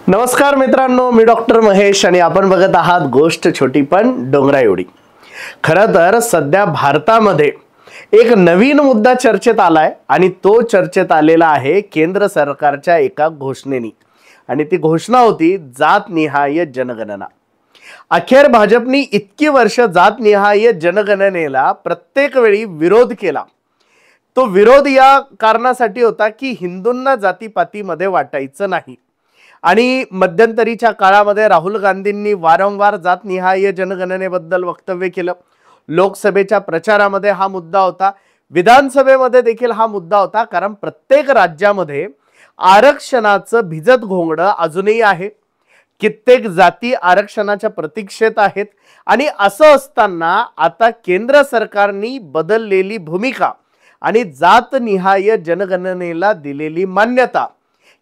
नमस्कार मित्रांनो, मी डॉक्टर महेश आणि आपण बघत आहात गोष्ट छोटी पण डोंगरा एवढी। खरं तर सध्या भारतामध्ये एक नवीन मुद्दा चर्चेत आलाय आणि तो चर्चेत आलेला आहे केंद्र सरकारच्या एका घोषणेनी, आणि ती घोषणा होती जातनिहाय जनगणना। अखेर भाजपनी इतकी वर्ष जातनिहाय जनगणनेला प्रत्येक वेळी विरोध केला। तो विरोध या कारणासाठी होता की हिंदूंना जातीपातीमध्ये वाटायचं नाही। आणि मध्यंतरीच्या काळामध्ये राहुल गांधींनी वारंवार जातनिहाय जनगणनेबद्दल वक्तव्य केलं। लोकसभेच्या प्रचारामध्ये हा मुद्दा होता, विधानसभेमध्ये देखील हा मुद्दा होता, कारण प्रत्येक राज्यामध्ये आरक्षणाचं भिजत घोंगडं अजूनही आहे। कित्येक जाती आरक्षणाच्या प्रतीक्षेत आहेत आणि असं असताना आता केंद्र सरकारने बदललेली भूमिका आणि जातनिहाय जनगणनेला दिलेली मान्यता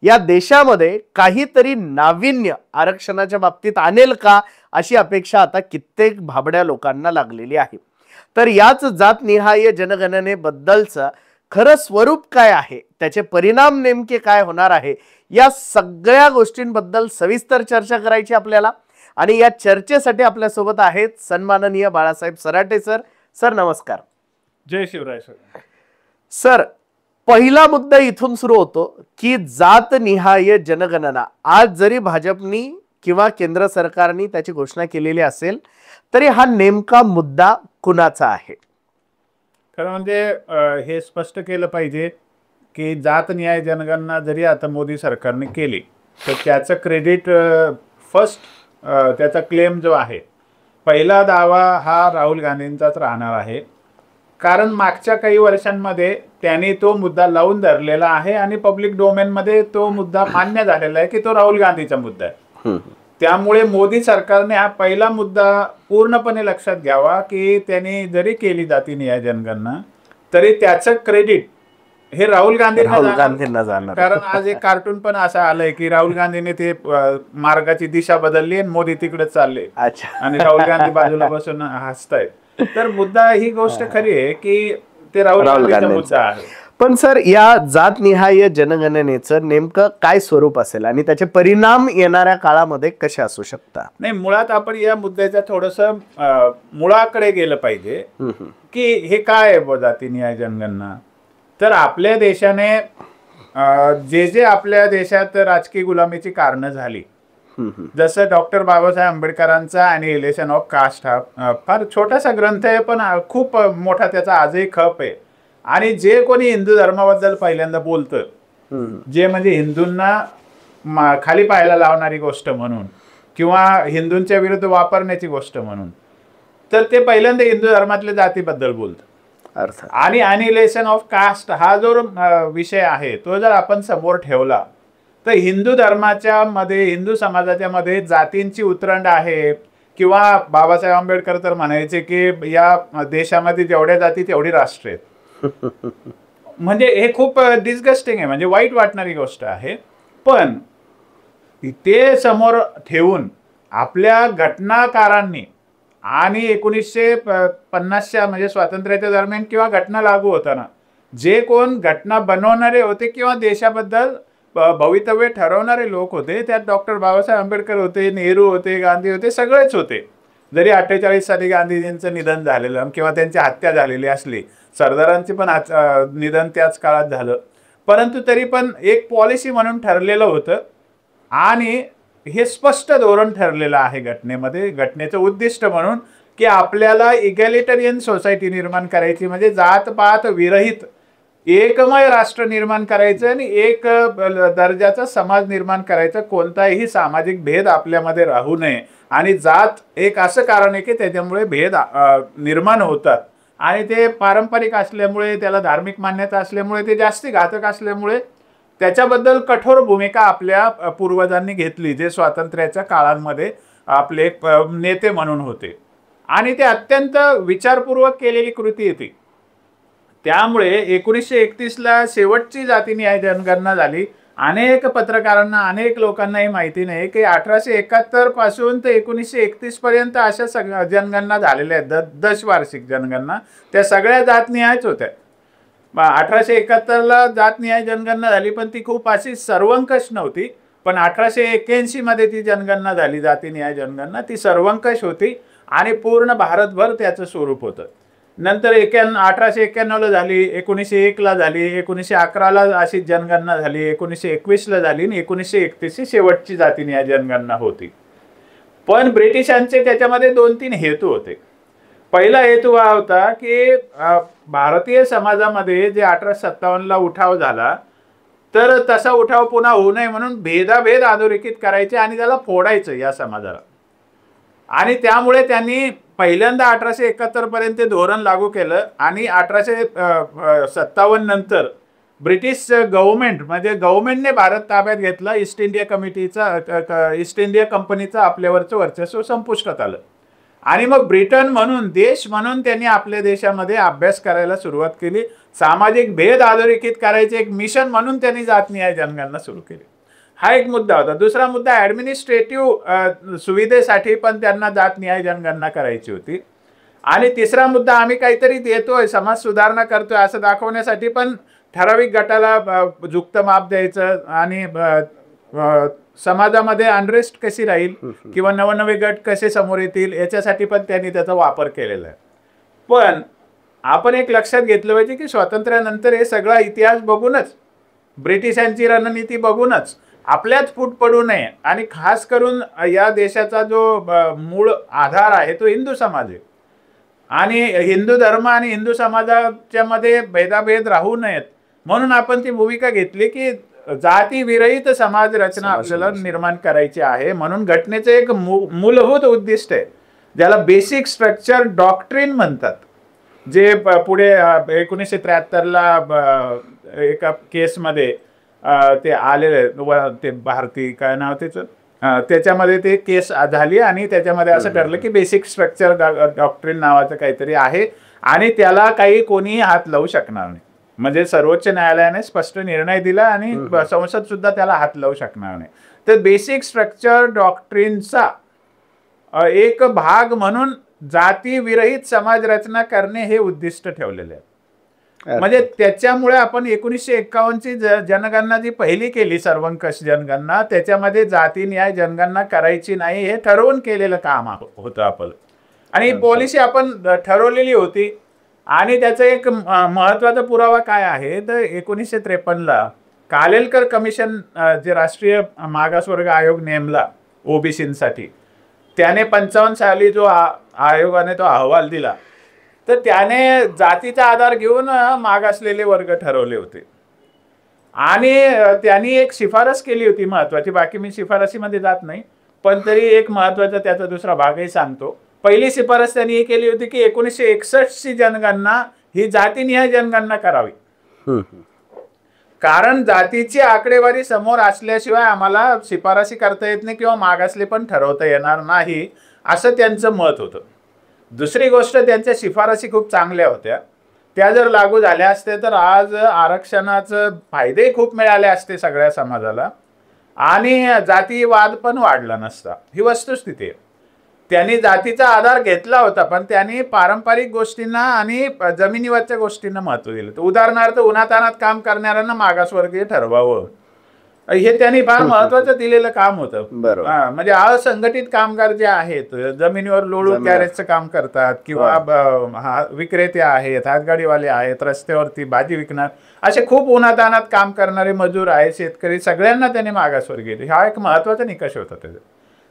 या देशामध्ये काहीतरी नाविन्य आरक्षणाच्या बाबतीत आणेल का, अशी अपेक्षा आता कित्येक भाबड्या लोकांना लागलेली आहे। तर याच जातनिहाय जनगणनेबद्दलचं खरं स्वरूप काय आहे, त्याचे परिणाम नेमके काय होणार आहे, या सगळ्या गोष्टींबद्दल सविस्तर चर्चा करायची आपल्याला। आणि या चर्चेसाठी आपल्या सोबत आहेत सन्माननीय बाळासाहेब सराटे सर। सर नमस्कार। जय शिवराय सर। सर, पहिला मुद्दा इथून सुरू होतो की जातनिहाय जनगणना आज जरी भाजपनी किंवा केंद्र सरकारने त्याची घोषणा केलेली असेल तरी हा नेमका मुद्दा कुणाचा आहे? खरं म्हणजे हे स्पष्ट केलं पाहिजे की जातनिहाय जनगणना जरी आता मोदी सरकारने केली तर त्याचं क्रेडिट फर्स्ट, त्याचा क्लेम जो आहे, पहिला दावा हा राहुल गांधींचाच राहणार आहे। कारण मागच्या काही वर्षांमध्ये त्यांनी तो मुद्दा लावून धरलेला आहे आणि पब्लिक डोमेनमध्ये तो मुद्दा मान्य झालेला आहे की तो राहुल गांधीचा मुद्दा आहे। त्यामुळे मोदी सरकारने हा पहिला मुद्दा पूर्णपणे लक्षात घ्यावा की त्यांनी जरी केली जातनिहाय जनगणना तरी त्याचं क्रेडिट हे राहुल गांधींना जाणार। कारण आज एक कार्टून पण असं आलंय की राहुल गांधीने ते मार्गाची दिशा बदलली आणि मोदी तिकडे चालले आणि राहुल गांधी बाजूला बसून हसतायत। तर मुद्दा ही गोष्ट खरी आहे की ते राहुल गांधीचा मुद्दा आहे। पण सर, या जातनिहाय जनगणनेचं नेमकं काय स्वरूप असेल आणि त्याचे परिणाम येणाऱ्या काळामध्ये कसे असू शकतात? नाही, मुळात आपण या मुद्द्याच्या थोडंसं मुळाकडे गेलं पाहिजे की हे काय आहे जातनिहाय जनगणना। तर आपल्या देशाने जे आपल्या देशात राजकीय गुलामीची कारणं झाली, जसं डॉक्टर बाबासाहेब आंबेडकरांचा ॲनिहिलेशन ऑफ कास्ट हा फार छोटासा ग्रंथ आहे पण खूप मोठा त्याचा आजही खप आहे। आणि जे कोणी हिंदू धर्माबद्दल पहिल्यांदा बोलतं, जे म्हणजे हिंदूंना खाली पाहायला लावणारी गोष्ट म्हणून किंवा हिंदूंच्या विरुद्ध वापरण्याची गोष्ट म्हणून, तर ते पहिल्यांदा हिंदू धर्मातल्या जातीबद्दल बोलतं। आणि ॲनिहिलेशन ऑफ कास्ट हा जो विषय आहे तो जर आपण समोर ठेवला तर हिंदू धर्माच्या मध्ये, हिंदू समाजाच्या मध्ये जातींची उतरंड आहे, किंवा बाबासाहेब आंबेडकर तर म्हणायचे की या देशामध्ये जेवढ्या जाती तेवढी राष्ट्र आहेत। म्हणजे हे खूप डिस्गस्टिंग आहे, म्हणजे वाईट वाटणारी गोष्ट आहे। पण ते समोर ठेवून आपल्या घटनाकारांनी आणि 1950च्या म्हणजे स्वातंत्र्याच्या दरम्यान किंवा घटना लागू होताना जे कोण घटना बनवणारे होते किंवा देशाबद्दल भवितव्य ठरवणारे लोक होते, त्यात डॉक्टर बाबासाहेब आंबेडकर होते, नेहरू होते, गांधी होते, सगळेच होते। जरी 48 साली गांधीजींचं निधन झालेलं किंवा त्यांची हत्या झालेली असली, सरदारांचे पण निधन त्याच काळात झालं, परंतु तरी पण एक पॉलिसी म्हणून ठरलेलं होतं आणि हे स्पष्ट धोरण ठरलेलं आहे घटनेमध्ये। घटनेचं उद्दिष्ट म्हणून की आपल्याला इगॅलिटरियन सोसायटी निर्माण करायची, म्हणजे जातपात विरहित एकमय राष्ट्र निर्माण करायचं आणि एक दर्जाचा समाज निर्माण करायचा, कोणताही सामाजिक भेद आपल्यामध्ये राहू नये। आणि जात एक असं कारण आहे की त्याच्यामुळे भेद निर्माण होतात आणि ते पारंपरिक असल्यामुळे, त्याला धार्मिक मान्यता असल्यामुळे, ते जास्ती घातक असल्यामुळे त्याच्याबद्दल कठोर भूमिका आपल्या पूर्वजांनी घेतली, जे स्वातंत्र्याच्या काळांमध्ये आपले नेते म्हणून होते, आणि ते अत्यंत विचारपूर्वक केलेली कृती होती। त्यामुळे 1931ला शेवटची जातनिहाय जनगणना झाली। अनेक पत्रकारांना, अनेक लोकांनाही माहिती नाही की 1871 पासून ते 1931 पर्यंत अशा जनगणना झालेल्या आहेत, दशवार्षिक जनगणना, त्या सगळ्या जातनिहायच होत्या। 1871ला जातनिहाय जनगणना झाली, पण ती खूप अशी सर्वंकष नव्हती, पण 1881 मध्ये ती जनगणना झाली, जातीनिहाय जनगणना. ती सर्वंकष होती आणि पूर्ण भारतभर त्याचं स्वरूप होतं. नंतर 1891ला झाली, 1901ला झाली, 1911ला अशी जनगणना झाली, 1921ला झाली आणि 1931ची शेवटची जातीनिहाय जनगणना होती. पण ब्रिटिशांचे त्याच्यामध्ये 2-3 हेतू होते. पहिला हेतू हा होता की भारतीय समाजामध्ये जे 1857ला उठाव झाला, तर तसा उठाव पुन्हा होऊ नये म्हणून भेदाभेद अधोरेखित करायचे आणि त्याला फोडायचं या समाजाला. आणि त्यामुळे त्यांनी पहिल्यांदा 1871 पर्यंत धोरण लागू केलं आणि 1857 नंतर ब्रिटिश गव्हर्नमेंट म्हणजे गव्हर्नमेंटने भारत ताब्यात घेतला. ईस्ट इंडिया कंपनीचं आपल्यावरचं वर्चस्व संपुष्टात आलं आणि मग ब्रिटन म्हणून देश म्हणून त्यांनी आपल्या देशामध्ये अभ्यास करायला सुरुवात केली. सामाजिक भेद अधोरेखित करायचे एक मिशन म्हणून त्यांनी जातनिहाय जनगणना सुरू केली. हा एक मुद्दा होता. दुसरा मुद्दा ॲडमिनिस्ट्रेटिव्ह सुविधेसाठी पण त्यांना जातनिहाय जनगणना करायची होती. आणि तिसरा मुद्दा आम्ही काहीतरी देतोय, समाज सुधारणा करतोय असं दाखवण्यासाठी पण ठराविक गटाला जुक्त माप द्यायचं आणि समाजामध्ये अनरेस्ट कशी राहील किंवा नवनवे गट कसे समोर येतील याच्यासाठी पण त्यांनी त्याचा वापर केलेला आहे. पण आपण एक लक्षात घेतलं पाहिजे की स्वातंत्र्यानंतर हे सगळा इतिहास बघूनच, ब्रिटिशांची रणनीती बघूनच आपल्यात फूट पडू नये आणि खास करून या देशाचा जो मूळ आधार आहे तो हिंदू समाज आहे आणि हिंदू धर्म आणि हिंदू समाजाच्या मध्ये भेदाभेद राहू नयेत म्हणून आपण ती भूमिका घेतली की जाती विरहित समाज रचना आपल्याला निर्माण करायची आहे. म्हणून घटनेचं एक मूलभूत उद्दिष्ट आहे ज्याला बेसिक स्ट्रक्चर डॉक्ट्रिन म्हणतात, जे पुढे 1973ला एका केसमध्ये ते आलेले, ते भारती काय नाव त्याचं, त्याच्यामध्ये ते केस झाली आणि त्याच्यामध्ये असं ठरलं की बेसिक स्ट्रक्चर डॉक्ट्रिन नावाचं काहीतरी आहे आणि त्याला काही कोणीही हात लावू शकणार नाही. म्हणजे सर्वोच्च न्यायालयाने स्पष्ट निर्णय दिला आणि संसद सुद्धा त्याला हात लावू शकणार नाही. तर बेसिक स्ट्रक्चर डॉक्ट्रिनचा एक भाग म्हणून जाती विरहित समाज रचना करणे हे उद्दिष्ट ठेवलेले आहे. म्हणजे त्याच्यामुळे आपण 1951ची जनगणना जी पहिली केली सर्वंकष जनगणना, त्याच्यामध्ये जातीनिहाय जनगणना करायची नाही हे ठरवून केलेलं काम होतं आपलं आणि पॉलिसी आपण ठरवलेली होती. आणि त्याचा एक महत्त्वाचा पुरावा काय आहे तर 1953ला कालेलकर कमिशन जे राष्ट्रीय मागासवर्ग आयोग नेमला ओबीसीसाठी, त्याने 55 साली जो आयोगाने तो अहवाल दिला तर त्याने जातीचा आधार घेऊन मागासलेले वर्ग ठरवले होते आणि त्यांनी एक शिफारस केली होती महत्त्वाची. बाकी मी शिफारसीमध्ये जात नाही, पण तरी एक महत्त्वाचा त्याचा दुसरा भागही सांगतो. पहिली शिफारस त्यांनी ही केली होती की 1961ची जनगणना ही जातीनिहाय जनगणना करावी, कारण जातीची आकडेवारी समोर असल्याशिवाय आम्हाला शिफारसी करता येत नाही किंवा मागासले पण ठरवता येणार नाही असं त्यांचं मत होतं. दुसरी गोष्ट, त्यांच्या शिफारसी खूप चांगल्या होत्या. त्या जर लागू झाल्या असते तर आज आरक्षणाचं फायदे खूप मिळाले असते सगळ्या समाजाला आणि जातीवाद पण वाढला नसता. ही वस्तुस्थिती आहे. त्यांनी जातीचा आधार घेतला होता पण त्यांनी पारंपरिक गोष्टींना आणि जमिनीवरच्या गोष्टींना महत्त्व दिलं. तर उदाहरणार्थ उन्हातानात काम करणाऱ्यांना मागासवर्गीय ठरवावं हे त्यांनी फार महत्त्वाचं दिलेलं काम होतं. म्हणजे असंघटित कामगार जे आहेत, जमिनीवर लोड गॅरेजचं काम करतात किंवा विक्रेते आहेत, हातगाडीवाले आहेत, रस्त्यावरती भाजी विकणार, असे खूप उन्हातानात काम करणारे मजूर आहेत, शेतकरी, सगळ्यांना त्यांनी मागासवर्गीय, हा एक महत्त्वाचा निकष होता. त्याचा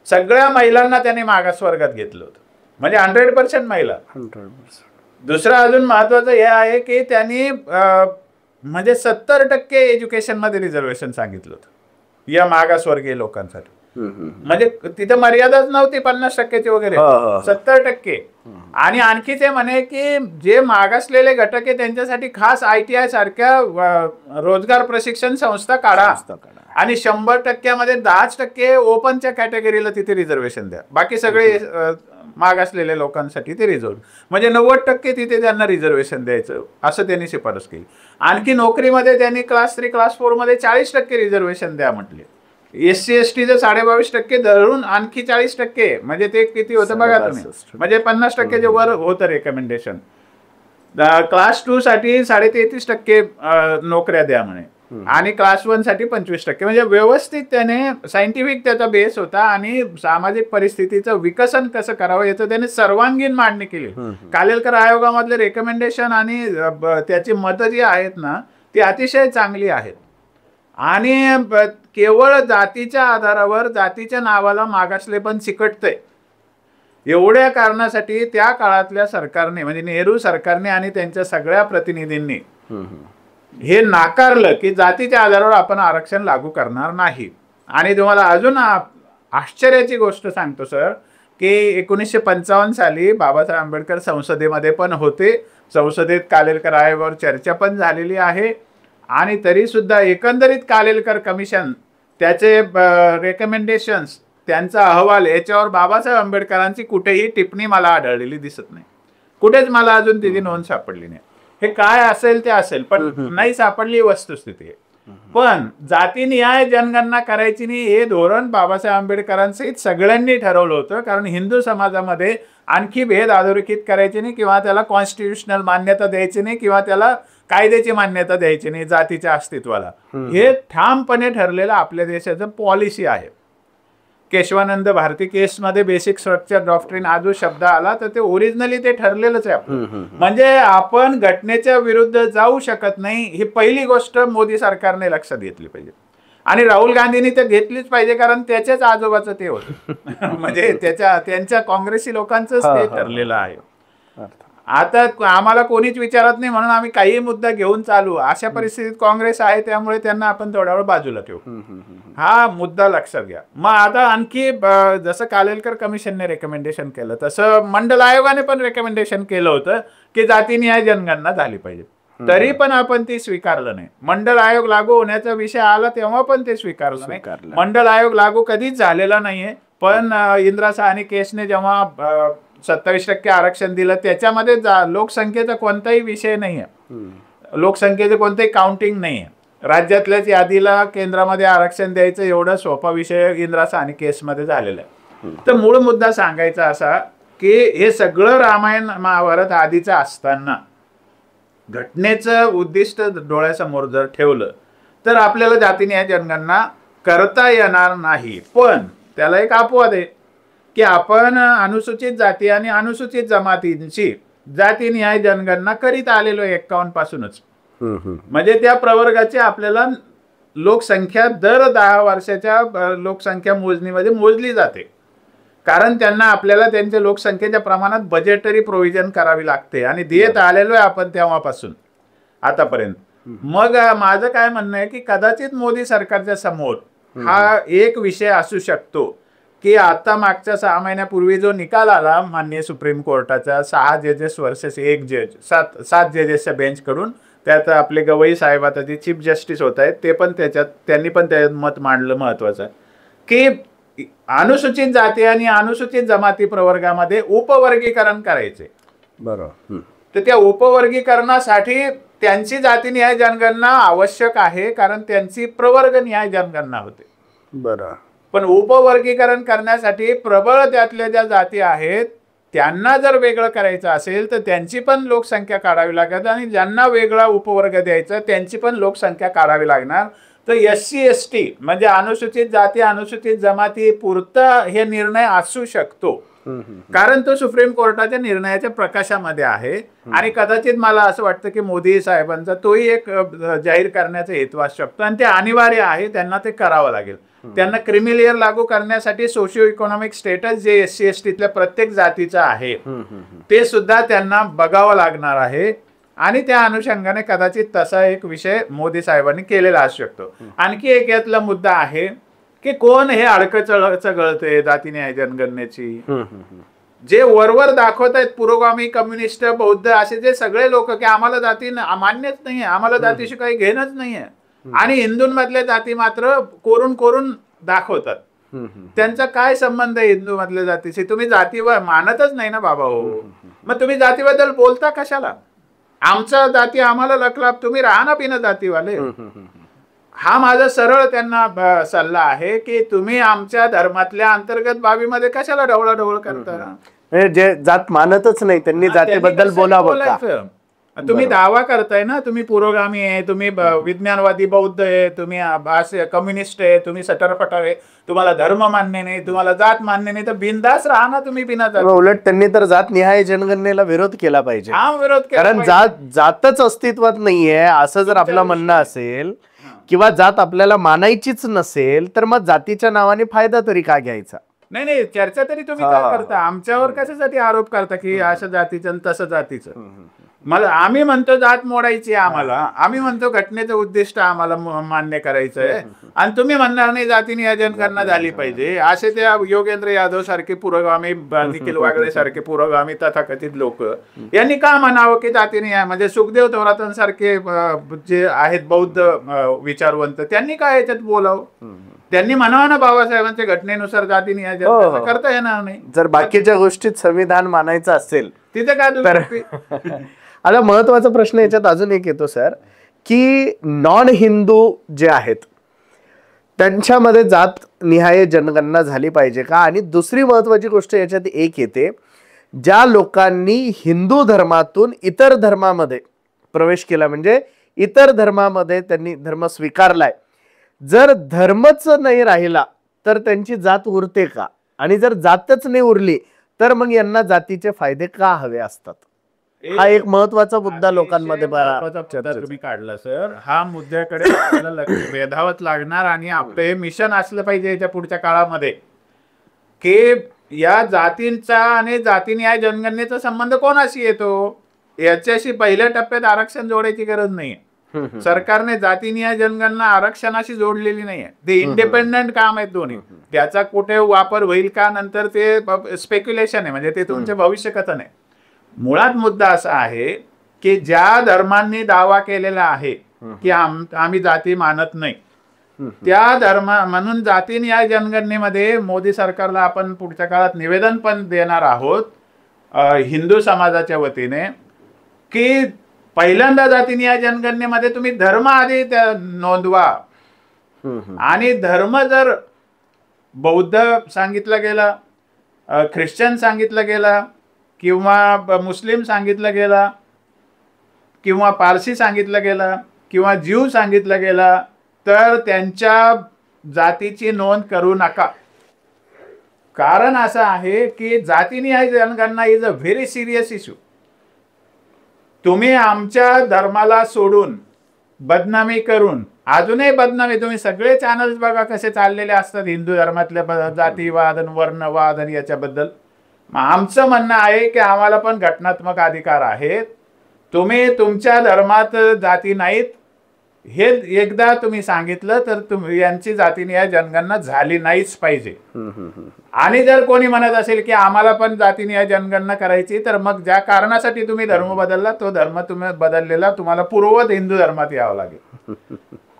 सगळ्या महिलांना त्यांनी मागासवर्गात घेतलं होतं, म्हणजे 100% महिला. 100%. दुसरं अजून महत्त्वाचं हे आहे की त्यांनी म्हणजे 70% एज्युकेशनमध्ये रिझर्वेशन सांगितलं होतं या मागासवर्गीय लोकांसाठी. म्हणजे तिथे मर्यादाच नव्हती 50%ची वगैरे, 70%. आणि आणखी ते म्हणे की जे मागासलेले घटक आहे त्यांच्यासाठी खास ITI सारख्या रोजगार प्रशिक्षण संस्था काढा आणि 100%मध्ये 10% ओपनच्या कॅटेगरीला तिथे रिझर्वेशन द्या, बाकी सगळे मागासलेल्या लोकांसाठी ते रिझर्व, म्हणजे 90% तिथे त्यांना रिझर्वेशन द्यायचं असं त्यांनी शिफारस केली. आणखी नोकरीमध्ये त्यांनी क्लास 3 क्लास 4 मध्ये 40% रिझर्वेशन द्या म्हटले. SC STचं 22% धरून आणखी 40%, म्हणजे ते किती होतं बघा तुम्ही, म्हणजे 50%च्या वर होतं रेकमेंडेशन. क्लास 2 साठी 33% नोकऱ्या द्या म्हणे. आणि क्लास 1 साठी 25%. म्हणजे व्यवस्थित त्याने सायंटिफिक त्याचा बेस होता आणि सामाजिक परिस्थितीचं विकसन कसं करावं याचं त्याने सर्वांगीण मांडणी केली. कालेलकर आयोगामधले रेकमेंडेशन आणि त्याची मतं जी आहेत ना ती अतिशय चांगली आहेत. आणि केवळ जातीच्या आधारावर जातीच्या नावाला मागासलेपण चिकटतंय एवढ्या कारणासाठी त्या काळातल्या सरकारने म्हणजे नेहरू सरकारने आणि त्यांच्या सगळ्या प्रतिनिधींनी हे नाकारलं की जातीच्या आधारावर आपण आरक्षण लागू करणार नाही. आणि तुम्हाला अजून आश्चर्याची गोष्ट सांगतो सर की 1955 साली बाबासाहेब आंबेडकर संसदेमध्ये पण होते. संसदेत कालेलकर आयोगावर चर्चा पण झालेली आहे. आणि तरी सुद्धा एकंदरीत कालेलकर कमिशन त्याचे रेकमेंडेशन्स त्यांचा अहवाल याच्यावर बाबासाहेब आंबेडकरांची कुठेही टिप्पणी मला आढळलेली दिसत नाही. कुठेच मला अजून तिची नोंद सापडली नाही. हे काय असेल ते असेल पण नाही सापडली वस्तुस्थिती आहे. पण जातीनिहाय जनगणना करायची नाही हे धोरण बाबासाहेब आंबेडकरांसहित सगळ्यांनी ठरवलं होतं. कारण हिंदू समाजामध्ये आणखी भेद अधोरेखित करायचे नाही किंवा त्याला कॉन्स्टिट्युशनल मान्यता द्यायची नाही किंवा त्याला कायद्याची मान्यता द्यायची नाही जातीच्या अस्तित्वाला. हे ठामपणे ठरलेलं आपल्या देशाचं पॉलिसी आहे. केशवानंद भारती केसमध्ये बेसिक स्ट्रक्चर डॉक्ट्रिन हा जो शब्द आला तर ते ओरिजिनली ते ठरलेलंच आहे आपलं. म्हणजे आपण घटनेच्या विरुद्ध जाऊ शकत नाही ही पहिली गोष्ट मोदी सरकारने लक्षात घेतली पाहिजे. आणि राहुल गांधींनी ते घेतलीच पाहिजे कारण त्याच्याच आजोबाचं ते होतं. म्हणजे त्यांच्या काँग्रेसी लोकांचंच ते ठरलेलं आहे. आता आम्हाला कोणीच विचारत नाही म्हणून आम्ही काही मुद्दा घेऊन चालू अशा परिस्थितीत काँग्रेस आहे त्यामुळे त्यांना आपण थोड्या वेळ बाजूला ठेवू. हा मुद्दा लक्षात घ्या. मग आता आणखी जसं कालेलकर कमिशनने रेकमेंडेशन केलं तसं मंडल आयोगाने पण रेकमेंडेशन केलं होतं की जातीनिहाय जनगणना झाली पाहिजे. तरी पण आपण ती स्वीकारलं नाही. मंडल आयोग लागू होण्याचा विषय आला तेव्हा पण ते स्वीकारलं नाही. मंडल आयोग लागू कधीच झालेला नाहीये. पण इंदिरा साहनी केसने जेव्हा 27% आरक्षण दिलं त्याच्यामध्ये लोकसंख्येचा कोणताही विषय नाहीये. लोकसंख्येचं कोणतंही काउंटिंग नाहीये. राज्यातल्याच यादीला केंद्रामध्ये आरक्षण द्यायचं एवढा सोपा विषय इंदिरा साहनी केसमध्ये झालेला आहे. तर मूळ मुद्दा सांगायचा असा की हे सगळं रामायण महाभारत आधीचं असताना घटनेचं उद्दिष्ट डोळ्यासमोर जर ठेवलं तर आपल्याला जातीनिहाय जनगणना करता येणार नाही. पण त्याला एक अपवाद आहे की आपण अनुसूचित जाती आणि अनुसूचित जमातींची जातीनिहाय जनगणना करीत आलेलो 51 पासूनच. म्हणजे त्या प्रवर्गाची आपल्याला लोकसंख्या दर 10 वर्षाच्या लोकसंख्या मोजणीमध्ये मोजली जाते. कारण त्यांना आपल्याला त्यांच्या लोकसंख्येच्या प्रमाणात बजेटरी प्रोव्हिजन करावी लागते आणि देत आलेलो आहे आपण तेव्हापासून आतापर्यंत. मग माझं काय म्हणणं आहे की कदाचित मोदी सरकारच्या समोर हा एक विषय असू शकतो की आता मागच्या 6 महिन्यापूर्वी जो निकाल आला माननीय सुप्रीम कोर्टाचा 6 जजेस वर्सेस 1 जज 7 जजेसच्या बेंच कडून त्यात आपले गवई साहेब आता जे चीफ जस्टिस होत आहेत ते पण त्यांनी पण त्यात मत मांडलं महत्वाचं की अनुसूचित जाती आणि अनुसूचित जमाती प्रवर्गामध्ये उपवर्गीकरण करायचे. बरोबर. तर त्या उपवर्गीकरणासाठी त्यांची जातीनिहाय जनगणना आवश्यक आहे कारण त्यांची प्रवर्गनिहाय जनगणना होते. बरोबर. पण उपवर्गीकरण करण्यासाठी प्रबळ त्यातल्या ज्या जाती आहेत त्यांना जर वेगळं करायचं असेल तर त्यांची पण लोकसंख्या काढावी लागत आणि ज्यांना वेगळा उपवर्ग द्यायचा त्यांची पण लोकसंख्या काढावी लागणार. तर SC ST म्हणजे अनुसूचित जाती अनुसूचित जमाती पुरता हे निर्णय असू शकतो कारण तो सुप्रीम कोर्टाच्या निर्णयाच्या प्रकाशामध्ये आहे. आणि कदाचित मला असं वाटतं की मोदी साहेबांचा तोही एक जाहीर करण्याचा हेतू असू शकतो आणि ते अनिवार्य आहे. त्यांना ते करावं लागेल. त्यांना क्रिमी लेअर लागू करण्यासाठी सोशिओ इकॉनॉमिक स्टेटस जे SC STतल्या प्रत्येक जातीचं आहे ते सुद्धा त्यांना बघावं लागणार आहे. आणि त्या अनुषंगाने कदाचित तसा एक विषय मोदी साहेबांनी केलेला असू शकतो. आणखी एक यातला मुद्दा आहे की कोण हे अडकं चळतंय जातीनिहाय जनगणनेची. जे वरवर दाखवत आहेत पुरोगामी कम्युनिस्ट बौद्ध असे जे सगळे लोक की आम्हाला जाती मान्यच नाहीये आम्हाला जातीशी काही घेणंच नाहीये आणि हिंदूंमधल्या जाती मात्र कोरून कोरून दाखवतात. त्यांचा काय संबंध आहे हिंदू मधल्या जातीशी. तुम्ही जातीवर मानतच नाही ना बाबा. हो मग तुम्ही जातीबद्दल बोलता कशाला. आमचा जाती आम्हाला लकलाप तुम्ही राहा ना बिना जातीवाले. हा माझा सरळ त्यांना सल्ला आहे की तुम्ही आमच्या धर्मातल्या अंतर्गत बाबीमध्ये कशाला ढवळाढवळ करता. जे जात मानतच नाही त्यांनी जातीबद्दल बोलावं. तुम्ही दावा करताय ना, तुम्ही पुरोगामी आहे, तुम्ही विज्ञानवादी बौद्ध आहे, तुम्ही असे कम्युनिस्ट आहे, तुम्ही सटरफटर आहे, तुम्हाला धर्म मान्य नाही, तुम्हाला जात मान्य नाही, तर बिनधास्त राहा ना तुम्ही बिना जात. उलट त्यांनी तर जात निहाय जनगणनेला विरोध केला पाहिजे, हा विरोध केला कारण जातच अस्तित्वात नाहीये असं जर आपलं म्हणणं असेल किंवा जात आपल्याला मानायचीच नसेल तर मग जातीच्या नावाने फायदा तरी का घ्यायचा. नाही नाही, चर्चा तरी तुम्ही का करता, आमच्यावर कशासाठी आरोप करता की असं जातीचं आणि तसं जातीचं. मला आम्ही म्हणतो जात मोडायची आम्हाला, आम्ही म्हणतो घटनेचं उद्दिष्ट आम्हाला मान्य करायचंय, आणि तुम्ही म्हणणार नाही जाती नियोजन करणं झाली पाहिजे. असे त्या योगेंद्र यादव सारखे पुरोगामी, निखिल वागळे सारखे पुरोगामी तथाकथित लोक यांनी का म्हणावं की जाती निय, म्हणजे सुखदेव थोरात सारखे जे आहेत बौद्ध विचारवंत त्यांनी काय याच्यात बोलावं. त्यांनी म्हणावं ना बाबासाहेबांच्या घटनेनुसार जाती नियोजन करता येणार नाही. जर बाकीच्या गोष्टीत संविधान मानायचं असेल तिथे काय तर आता महत्वाचा प्रश्न याच्यात अजून एक येतो सर, की नॉन हिंदू जे आहेत त्यांच्यामध्ये जात निहाय जनगणना झाली पाहिजे का. आणि दुसरी महत्वाची गोष्ट याच्यात एक येते, ज्या लोकांनी हिंदू धर्मातून इतर धर्मामध्ये प्रवेश केला, म्हणजे इतर धर्मामध्ये त्यांनी धर्म स्वीकारलाय, जर धर्मच नाही राहिला तर त्यांची जात उरते का, आणि जर जातच नाही उरली तर मग यांना जातीचे फायदे का हवे असतात. हा एक महत्वाचा मुद्दा लोकांमध्ये तुम्ही काढला सर. हा मुद्द्याकडे आपल्याला वेधावत लागणार, आणि आपलं हे मिशन असलं पाहिजे याच्या पुढच्या काळामध्ये की या जातींचा आणि जातीन्याय जनगणनेचा संबंध कोणाशी येतो. याच्याशी पहिल्या टप्प्यात आरक्षण जोडायची गरज नाहीये. सरकारने जातीनिहाय जनगणना आरक्षणाशी जोडलेली नाहीये. ते इंडिपेंडंट काम आहेत दोन्ही. त्याचा कुठे वापर होईल का नंतर ते स्पेक्युलेशन आहे, म्हणजे ते तुमचे भविष्य कथन आहे. मुळात मुद्दा असा आहे की ज्या धर्मांनी दावा केलेला आहे की आम्ही जाती मानत नाही, त्या म्हणून जातीनिहाय जनगणनेमध्ये मोदी सरकारला आपण पुढच्या काळात निवेदन पण देणार आहोत हिंदू समाजाच्या वतीने, की पहिल्यांदा जातीनिहाय जनगणनेमध्ये तुम्ही धर्म आधी नोंदवा, आणि धर्म जर बौद्ध सांगितलं गेला, ख्रिश्चन सांगितलं गेला, किंवा मुस्लिम सांगितलं गेला, किंवा पारसी सांगितलं गेला, किंवा ज्यू सांगितलं गेला, तर त्यांच्या जातीची नोंद करू नका. कारण असं आहे की जातीनिहाय जनगणना is a very serious issue. तुम्ही आमच्या धर्माला सोडून बदनामी करून, अजूनही बदनामी, तुम्ही सगळे चॅनल्स बघा कसे चाललेले असतात हिंदू धर्मातल्या जातीवाद आणि वर्णवाद आणि याच्याबद्दल. आमचं म्हणणं आहे की आम्हाला पण घटनात्मक अधिकार आहेत. तुम्ही तुमच्या धर्मात जाती नाहीत हे एकदा तुम्ही सांगितलं तर यांची जातीनिहाय जनगणना झाली नाहीच पाहिजे. आणि जर कोणी म्हणत असेल की आम्हाला पण जातीनिहाय जनगणना करायची, तर मग ज्या कारणासाठी तुम्ही धर्म बदलला तो धर्म तुम्ही बदललेला तुम्हाला पूर्ववत हिंदू धर्मात यावं लागेल.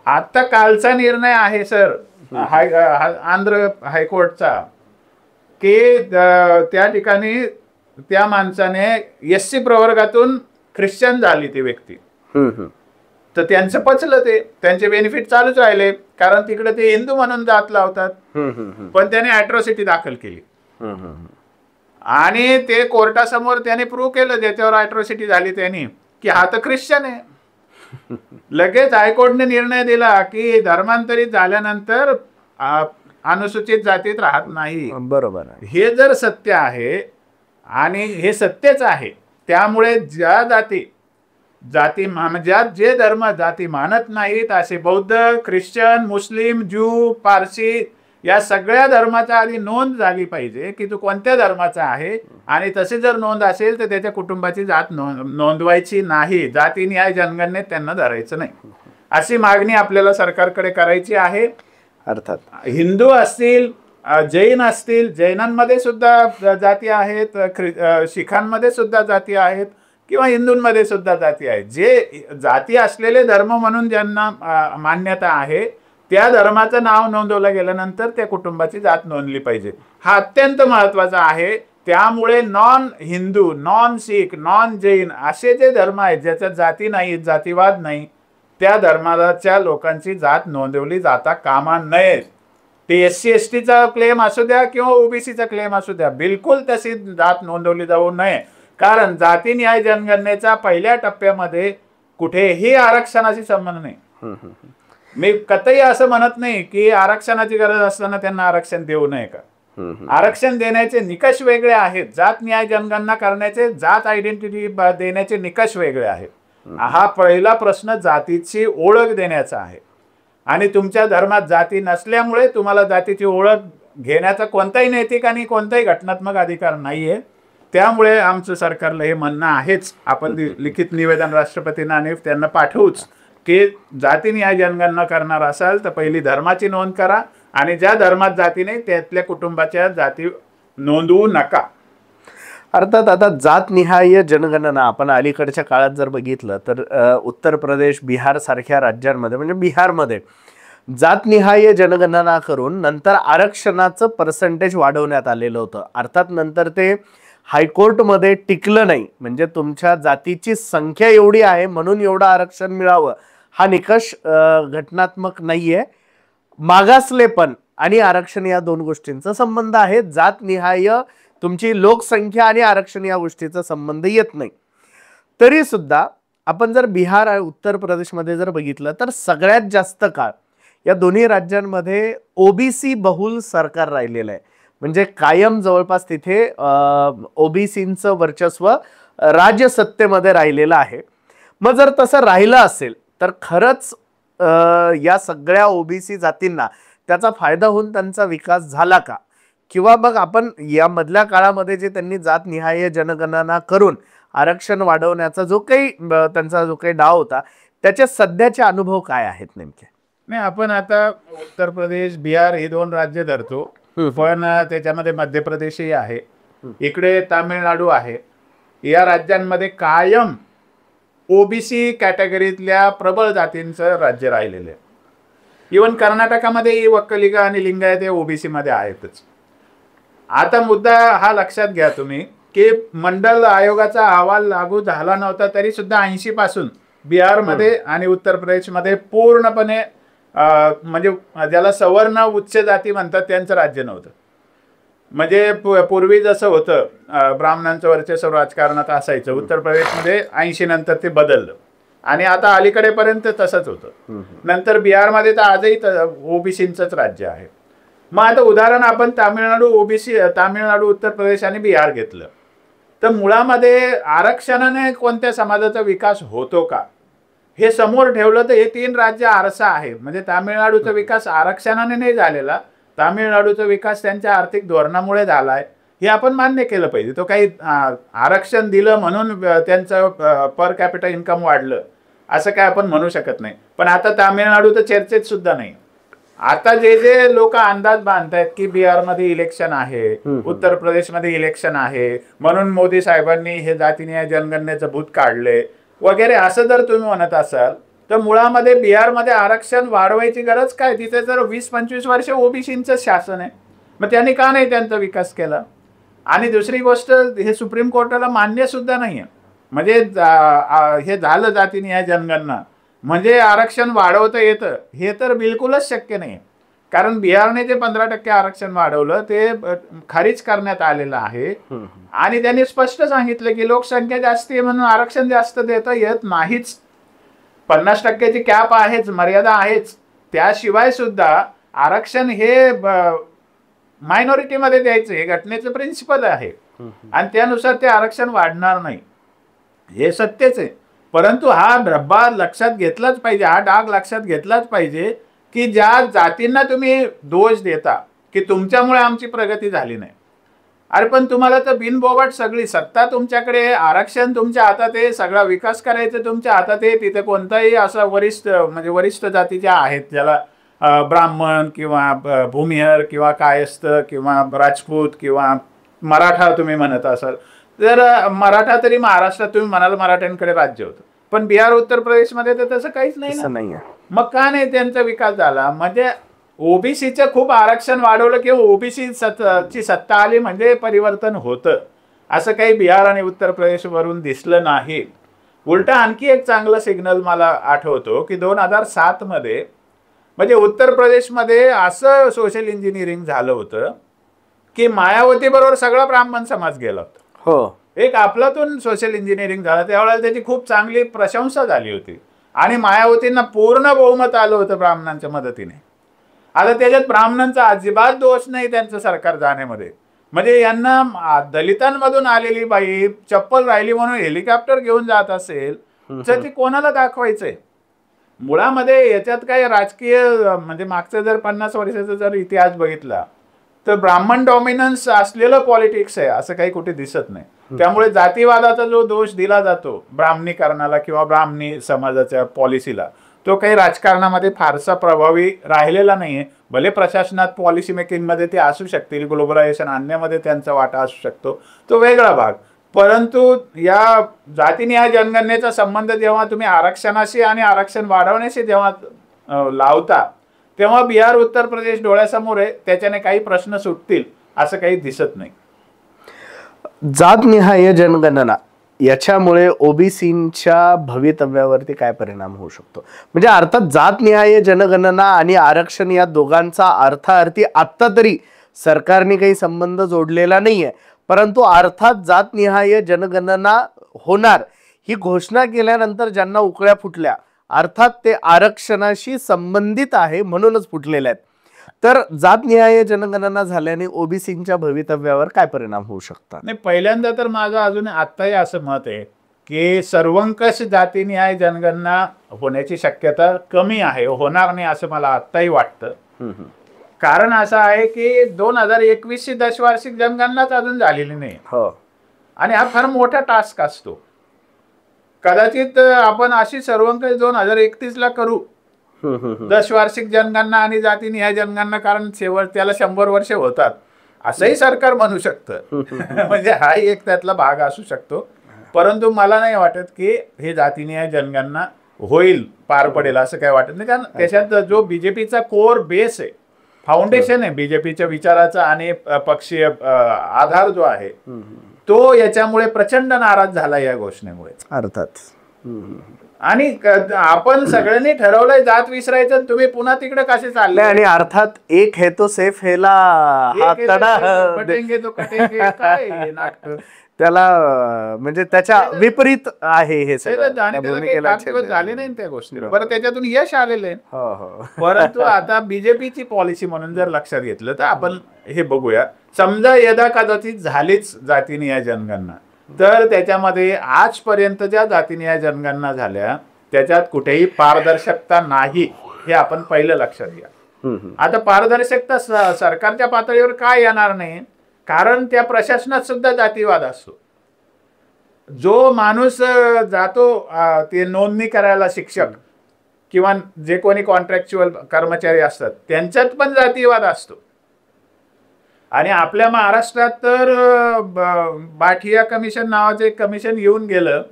आता कालचा निर्णय आहे सर आंध्र हायकोर्टचा, की त्या ठिकाणी त्या माणसाने SC प्रवर्गातून ख्रिश्चन झाली ती व्यक्ती, तर त्यांचं पचलं, ते त्यांचे बेनिफिट चालूच राहिले, कारण तिकडे ते हिंदू म्हणून जात लावतात. पण त्याने अॅट्रॉसिटी दाखल केली, आणि ते कोर्टासमोर त्याने प्रूव्ह केलं ज्याच्यावर अॅट्रॉसिटी झाली त्यांनी, की हा तर ख्रिश्चन आहे. लगेच हायकोर्टने निर्णय दिला की धर्मांतरित झाल्यानंतर अनुसूचित जातीत राहत नाही. बरोबर. हे जर सत्य आहे, आणि हे सत्यच आहे, त्यामुळे ज्या जे धर्म जाती मानत नाहीत, असे बौद्ध, ख्रिश्चन, मुस्लिम, ज्यू, पारसी, या सगळ्या धर्माचा आधी नोंद झाली पाहिजे की तू कोणत्या धर्माचा आहे, आणि तशी जर नोंद असेल तर त्याच्या कुटुंबाची जात नोंदवायची नाही. जातीनिहाय जनगणनेत त्यांना धरायचं नाही, अशी मागणी आपल्याला सरकारकडे करायची आहे. अर्थात हिंदू असतील, जैन असतील, जैनांमध्ये सुद्धा जाती आहेत, शिखांमध्ये सुद्धा जाती आहेत, किंवा हिंदूंमध्ये सुद्धा जाती आहेत. जे जाती असलेले धर्म म्हणून ज्यांना मान्यता आहे त्या धर्माचं नाव नोंदवलं गेल्यानंतर त्या कुटुंबाची जात नोंदली पाहिजे. हा अत्यंत महत्वाचा आहे. त्यामुळे नॉन हिंदू, नॉन शीख, नॉन जैन असे जे धर्म आहेत ज्याच्यात जाती नाही, जातीवाद नाही, त्या धर्माच्या लोकांची जात नोंदवली जाता कामा नये. ते SC STचा क्लेम असू द्या किंवा OBCचा क्लेम असू द्या, बिलकुल तशी जात नोंदवली जाऊ नये. कारण जाती न्याय जनगणनेचा पहिल्या टप्प्यामध्ये कुठेही आरक्षणाशी संबंध नाही. मी कतई असं म्हणत नाही की आरक्षणाची गरज असताना त्यांना आरक्षण देऊ नये का. आरक्षण देण्याचे निकष वेगळे आहेत. जात न्याय जनगणना करण्याचे, जात आयडेंटिटी देण्याचे निकष वेगळे आहेत. हा पहिला प्रश्न जातीची ओळख देण्याचा आहे. आणि तुमच्या धर्मात जाती नसल्यामुळे तुम्हाला जातीची ओळख घेण्याचा कोणताही नैतिक आणि कोणताही घटनात्मक अधिकार नाहीये. त्यामुळे आमचं सरकारला हे म्हणणं आहेच, आपण लिखित निवेदन राष्ट्रपतींना आणि त्यांना पाठवूच की जाती न्याय जनगणना करणार असाल तर पहिली धर्माची नोंद करा आणि ज्या धर्मात जाती नाही त्यातल्या कुटुंबाच्या जाती नोंदवू नका. अर्थात आता जातनिहाय जनगणना आपण अलीकडच्या काळात जर बघितलं तर उत्तर प्रदेश, बिहार सारख्या राज्यांमध्ये, म्हणजे बिहारमध्ये जातनिहाय जनगणना करून नंतर आरक्षणाचं पर्सेंटेज वाढवण्यात आलेलं होतं. अर्थात नंतर ते हायकोर्टमध्ये टिकलं नाही. म्हणजे तुमच्या जातीची संख्या एवढी आहे म्हणून एवढं आरक्षण मिळावं हा निकष घटनात्मक नाहीये. मागासलेपण आणि आरक्षण या दोन गोष्टींचा संबंध आहे. जातनिहाय तुमची लोकसंख्या आणि आरक्षण या गोष्टीचा संबंध येत नाही. तरी सुद्धा आपण जर बिहार आणि उत्तर प्रदेशमध्ये जर बघितलं तर सगळ्यात जास्त काळ या दोन्ही राज्यांमध्ये ओबीसी बहुल सरकार राहिलेलं आहे. म्हणजे कायम जवळपास तिथे ओबीसींचं वर्चस्व राज्यसत्तेमध्ये राहिलेलं आहे. मग जर तसं राहिलं असेल तर खरंच या सगळ्या ओबीसी जातींना त्याचा फायदा होऊन त्यांचा विकास झाला का? किंवा मग आपण या मधल्या काळामध्ये जे त्यांनी जातनिहाय जनगणना करून आरक्षण वाढवण्याचा जो काही त्यांचा जो काही डाव होता त्याचे सध्याचे अनुभव काय आहेत नेमके? नाही, आपण आता उत्तर प्रदेश, बिहार ही दोन राज्य धरतो, पण त्याच्यामध्ये मध्य प्रदेशही आहे, इकडे तामिळनाडू आहे. या राज्यांमध्ये कायम ओबीसी कॅटेगरीतल्या प्रबळ जातींचं राज्य राहिलेलं आहे. इवन कर्नाटकामध्ये वक्कलिगा आणि लिंगायत हे ओबीसी मध्ये आहेतच. आता मुद्दा हा लक्षात घ्या तुम्ही की मंडल आयोगाचा अहवाल लागू झाला नव्हता तरी सुद्धा 80 पासून बिहारमध्ये आणि उत्तर प्रदेशमध्ये पूर्णपणे म्हणजे ज्याला सवर्ण उच्च जाती म्हणतात त्यांचं राज्य नव्हतं. म्हणजे पूर्वी जसं होतं ब्राह्मणांचं वर्चस्व राजकारणात असायचं, उत्तर प्रदेशमध्ये 80 नंतर ते बदललं आणि आता अलीकडेपर्यंत तसंच होतं. नंतर बिहारमध्ये तर आजही ओबीसींचंच राज्य आहे. मग आता उदाहरण आपण तामिळनाडू, उत्तर प्रदेश आणि बिहार घेतलं तर मुळामध्ये आरक्षणाने कोणत्या समाजाचा विकास होतो का हे समोर ठेवलं तर हे तीन राज्य आरसा आहे. म्हणजे तामिळनाडूचा विकास आरक्षणाने नाही झालेला, तामिळनाडूचा विकास त्यांच्या आर्थिक धोरणामुळे झालाय हे आपण मान्य केलं पाहिजे. तो काही आरक्षण दिलं म्हणून त्यांचं पर कॅपिटल इन्कम वाढलं असं काय आपण म्हणू शकत नाही. पण आता तामिळनाडू तर चर्चेत सुद्धा नाही. आता जे लोक अंदाज बांधतायत की बिहारमध्ये इलेक्शन आहे, उत्तर प्रदेशमध्ये इलेक्शन आहे म्हणून मोदी साहेबांनी हे जातीय जनगणनेचं भूत काढले वगैरे असं जर तुम्ही म्हणत असाल तर मुळामध्ये बिहारमध्ये आरक्षण वाढवायची गरज काय? तिथे जर 20-25 वर्ष ओबीसींचं शासन आहे, मग त्यांनी का नाही त्यांचा विकास केला? आणि दुसरी गोष्ट, हे सुप्रीम कोर्टाला मान्य सुद्धा नाही आहे. म्हणजे हे झालं जातीय जनगणना म्हणजे आरक्षण वाढवता येतं हे तर बिलकुलच शक्य नाही. कारण बिहारने जे 15% आरक्षण वाढवलं ते खारिज करण्यात आलेलं आहे आणि त्यांनी स्पष्ट सांगितलं की लोकसंख्या जास्त आहे म्हणून आरक्षण जास्त देता येत नाहीच. 50%ची कॅप आहेच, मर्यादा आहेच. त्याशिवाय सुद्धा आरक्षण हे मायनॉरिटीमध्ये द्यायचं हे घटनेचं प्रिन्सिपल आहे आणि त्यानुसार ते आरक्षण वाढणार नाही हे सत्यच आहे. परंतु हा डब्बा लक्षात घेतलाच पाहिजे, हा डाग लक्षात घेतलाच पाहिजे की ज्या जातींना तुम्ही दोष देता की तुमच्यामुळे आमची प्रगती झाली नाही, अरे पण तुम्हाला तर बिनबोबट सगळी सत्ता तुमच्याकडे, आरक्षण तुमच्या हातात आहे, सगळा विकास करायचं तुमच्या हातात आहे. तिथे कोणताही असा वरिष्ठ जातीच्या आहेत ज्याला ब्राह्मण किंवा भूमिहर किंवा कायस्थ किंवा राजपूत किंवा मराठा तुम्ही म्हणत असाल तर मराठा तरी महाराष्ट्रात तुम्ही म्हणाल मराठ्यांकडे राज्य होतं, पण बिहार उत्तर प्रदेशमध्ये तर तसं काहीच नाही. मग का नाही त्यांचा विकास झाला? म्हणजे ओबीसीचं खूप आरक्षण वाढवलं किंवा ओबीसी ची सत्ता आली म्हणजे परिवर्तन होतं असं काही बिहार आणि उत्तर प्रदेशवरून दिसलं नाही. उलटा आणखी एक चांगलं सिग्नल मला आठवतो की 2007 मध्ये म्हणजे उत्तर प्रदेशमध्ये असं सोशल इंजिनिअरिंग झालं होतं की मायावती बरोबर सगळा ब्राह्मण समाज गेला होता. एक अफलातून सोशल इंजिनिअरिंग झालं, त्यावेळेला त्याची खूप चांगली प्रशंसा झाली होती आणि मायावतींना पूर्ण बहुमत आलं होतं ब्राह्मणांच्या मदतीने. आता त्याच्यात ब्राह्मणांचा अजिबात दोष नाही त्यांचं सरकार जाण्यामध्ये. म्हणजे यांना दलितांमधून आलेली बाई चप्पल राहिली म्हणून हेलिकॉप्टर घेऊन जात असेल तर ते कोणाला दाखवायचंय? मुळामध्ये याच्यात काही राजकीय म्हणजे मागचं जर 50 वर्षाचा जर इतिहास बघितला तर ब्राह्मण डॉमिनन्स असलेलं पॉलिटिक्स आहे असं काही कुठे दिसत नाही. त्यामुळे जातीवादाचा जो दोष दिला जातो ब्राह्मणीकरणाला किंवा ब्राह्मणी समाजाच्या पॉलिसीला, तो काही राजकारणामध्ये फारसा प्रभावी राहिलेला नाहीये. भले प्रशासनात पॉलिसी मेकिंगमध्ये ते असू शकतील, ग्लोबलायझेशन आणण्यामध्ये त्यांचा वाटा असू शकतो, तो वेगळा भाग. परंतु या जातीनिहाय जनगणनेचा संबंध जेव्हा तुम्ही आरक्षणाशी आणि आरक्षण वाढवण्याशी जेव्हा लावता तेव्हा बिहार, उत्तर प्रदेश डोळ्यासमोर आहे. त्याच्याने काही प्रश्न सुटतील असं काही दिसत नाही. जातनिहाय जनगणना याच्यामुळे ओबीसींच्या भवितव्यावरती काय परिणाम होऊ शकतो? म्हणजे अर्थात जातनिहाय जनगणना आणि आरक्षण या दोघांचा अर्थार्थी आत्ता तरी सरकारने काही संबंध जोडलेला नाहीये, परंतु अर्थात जातनिहाय जनगणना होणार ही घोषणा केल्यानंतर ज्यांना उकळ्या फुटल्या, अर्थात ते आरक्षणाशी संबंधित आहे म्हणूनच फुटलेले आहेत. तर जातनिहाय जनगणना झाल्याने ओबीसींच्या भवितव्यावर काय परिणाम होऊ शकतात? नाही, पहिल्यांदा तर माझं अजून आत्ताही असं मत आहे की सर्वंकष जातीनिहाय जनगणना होण्याची शक्यता कमी आहे, होणार नाही असं मला आत्ताही वाटतं. कारण असं आहे की 2021 ची दशवार्षिक जनगणनाच अजून झालेली नाही आणि हा फार मोठा टास्क असतो. कदाचित आपण अशी सर्वंकष 2031 ला करू दशवार्षिक जनगणना आणि जातीनिहाय जनगणना, कारण शेवट त्याला 100 वर्ष होतात असंही सरकार म्हणू शकतं. म्हणजे हा एक त्यातला भाग असू शकतो. परंतु मला नाही वाटत की हे जातीनिहाय जनगणना होईल, पार पडेल असं काही वाटत नाही. कारण त्याच्यात जो बीजेपीचा कोर बेस आहे, फाउंडेशन आहे बीजेपीच्या विचाराचा आणि पक्षीय आधार जो आहे, तो याच्यामुळे प्रचंड नाराज झाला या घोषणेमुळे. अर्थात आणि आपण सगळ्यांनी ठरवलंय जात विसरायचं, तुम्ही पुन्हा तिकडे कसे चालले? आणि अर्थात एक हे तो सेफ हेला त्याला म्हणजे त्याच्या विपरीत आहे हे झाले नाही त्या गोष्टी. बरं, त्याच्यातून यश आलेलं आहे. परंतु आता बीजेपीची पॉलिसी म्हणून जर लक्षात घेतलं तर आपण हे बघूया. समजा यदा कदाचित झालीच जातीनिहाय जनगणना, तर त्याच्यामध्ये आजपर्यंत ज्या जातीनिहाय जनगणना झाल्या त्याच्यात कुठेही पारदर्शकता नाही, हे आपण पहिलं लक्षात घ्या. आता पारदर्शकता सरकारच्या पातळीवर काय येणार नाही? कारण त्या प्रशासनात सुद्धा जातीवाद असतो. जो माणूस जातो ते नोंदणी करायला, शिक्षक किंवा जे कोणी कॉन्ट्रॅक्च्युअल कर्मचारी असतात, त्यांच्यात पण जातीवाद असतो. आणि आपल्या महाराष्ट्रात तर बाठिया कमिशन नावाचं एक कमिशन येऊन गेलं.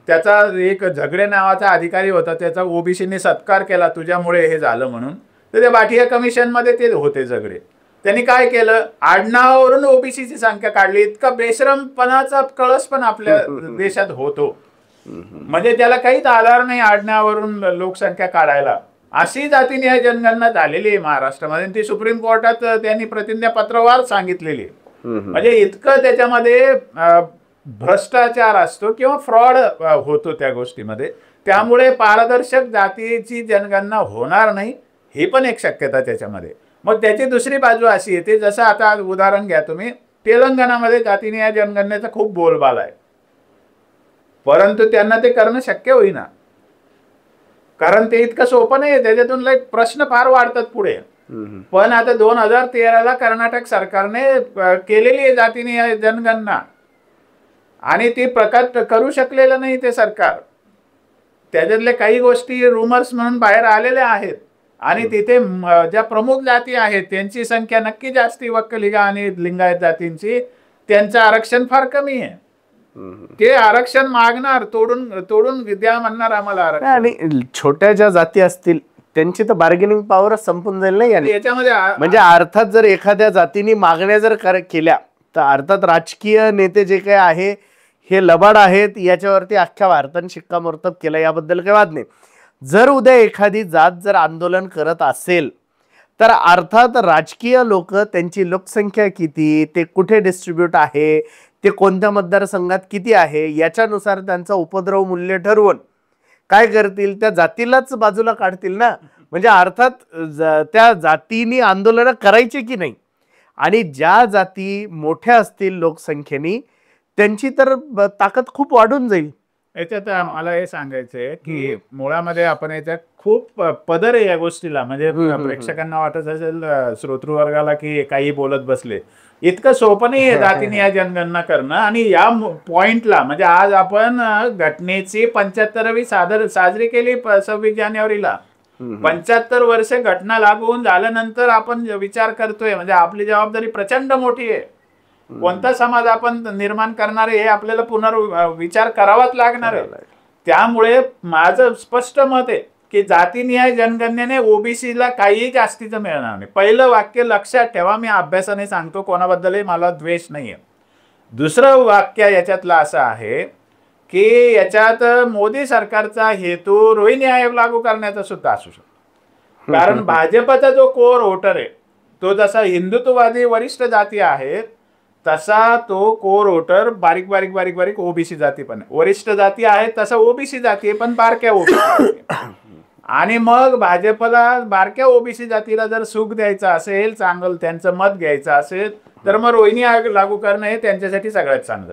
त्याचा एक झगडे नावाचा अधिकारी होता, त्याचा ओबीसीने सत्कार केला तुझ्यामुळे हे झालं म्हणून. तर त्या बाठिया कमिशन मध्ये ते होते झगडे. त्यांनी काय केलं, आडनावावरून ओबीसीची संख्या काढली. इतका बेशरमपणाचा कळस पण आपल्या देशात होतो. म्हणजे त्याला काहीच आधार नाही आडनावावरून लोकसंख्या काढायला. अशी जातीनिहाय जनगणना झालेली आहे महाराष्ट्रामध्ये. ती सुप्रीम कोर्टात त्यांनी प्रतिज्ञापत्रवार सांगितलेली आहे. म्हणजे इतकं त्याच्यामध्ये भ्रष्टाचार असतो किंवा फ्रॉड होतो त्या गोष्टीमध्ये. त्यामुळे पारदर्शक जातीची जनगणना होणार नाही, ही पण एक शक्यता त्याच्यामध्ये. मग त्याची दुसरी बाजू अशी येते, जसं आता उदाहरण घ्या तुम्ही, तेलंगणामध्ये जातीनिहाय जनगणनेचा खूप बोलबाला आहे, परंतु त्यांना ते करणं शक्य होईना. कारण ते इतकं सोपं नाही, त्याच्यातून प्रश्न फार वाढतात पुढे. पण आता 2013ला कर्नाटक सरकारने केलेली आहे जातीनिहाय जनगणना आणि ती प्रकट करू शकलेलं नाही ते सरकार. त्याच्यातल्या काही गोष्टी रुमर्स म्हणून बाहेर आलेल्या आहेत आणि तिथे ज्या प्रमुख जाती आहेत त्यांची संख्या नक्की जास्ती, वक्कलिगा आणि लिंगायत जातींची, त्यांचं आरक्षण फार कमी आहे. ते आरक्षण मागणार, तोडून द्या म्हणणार आम्हाला आरक्षण. आणि छोट्या ज्या जाती असतील त्यांची तर बार्गेनिंग पॉवर संपून जाईल नाही. आणि याच्यामध्ये म्हणजे अर्थात जर एखाद्या जातीने मागण्या जर केल्या तर अर्थात राजकीय नेते जे काही आहे हे लबाड आहेत, याच्यावरती अख्ख्या भारताने शिक्कामोर्तब केला, याबद्दल काही वाद नाही. जर उद्या एखादी जात जर आंदोलन करत असेल तर अर्थात राजकीय लोक, त्यांची लोकसंख्या किती, ते कुठे डिस्ट्रीब्यूट आहे, ते कोणत्या मतदारसंघात किती आहे, याच्यानुसार त्यांचा उपद्रव मूल्य ठरवून काय करतील, त्या जातीलाच बाजूला काढतील ना. म्हणजे अर्थात त्या जातीनी आंदोलन करायचे की नाही, आणि ज्या जाती मोठ्या असतील लोकसंख्येनी त्यांची तर ताकद खूप वाढून जाईल. याच्यात मला हे सांगायचंय की मुळामध्ये आपण याच्यात खूप पदर आहे या गोष्टीला. म्हणजे प्रेक्षकांना वाटत असेल, श्रोतृवर्गाला, की काही बोलत बसले. इतकं सोपं नाही आहे जातीनिहाय जनगणना करणं. आणि या पॉइंटला म्हणजे आज आपण घटनेची 75वी साजरी केली 26 जानेवारीला. 75 वर्ष घटना लागू होऊन झाल्यानंतर आपण विचार करतोय, म्हणजे आपली जबाबदारी प्रचंड मोठी आहे. कोणता समाज आपण निर्माण करणार आहे हे आपल्याला पुनर्विचार करावाच लागणार आहे. त्यामुळे माझं स्पष्ट मत आहे की जातीनिहाय जनगणनेने ओबीसीला काही जास्तीचं मिळणार नाही. पहिलं वाक्य लक्षात ठेवा, मी अभ्यासाने सांगतो, कोणाबद्दलही मला द्वेष नाहीये. दुसरं वाक्य याच्यातलं असं आहे की याच्यात मोदी सरकारचा हेतू रोहिणी आयोग लागू करण्याचा सुद्धा असू शकतो. कारण भाजपचा जो कोर वोटर आहे तो जसा हिंदुत्ववादी वरिष्ठ जाती आहेत, तसा तो कोर वोटर बारीक बारीक बारीक बारीक ओबीसी जाती पण आहे. वरिष्ठ जाती आहेत तसा ओबीसी जाती आहे, पण बारक्या ओबीसी. आणि मग भाजपला बारक्या ओबीसी जातीला जर सुख द्यायचं असेल, चांगलं त्यांचं मत घ्यायचं असेल, तर मग रोहिणी आयोग लागू करणं हे त्यांच्यासाठी सगळ्यात चांगलं.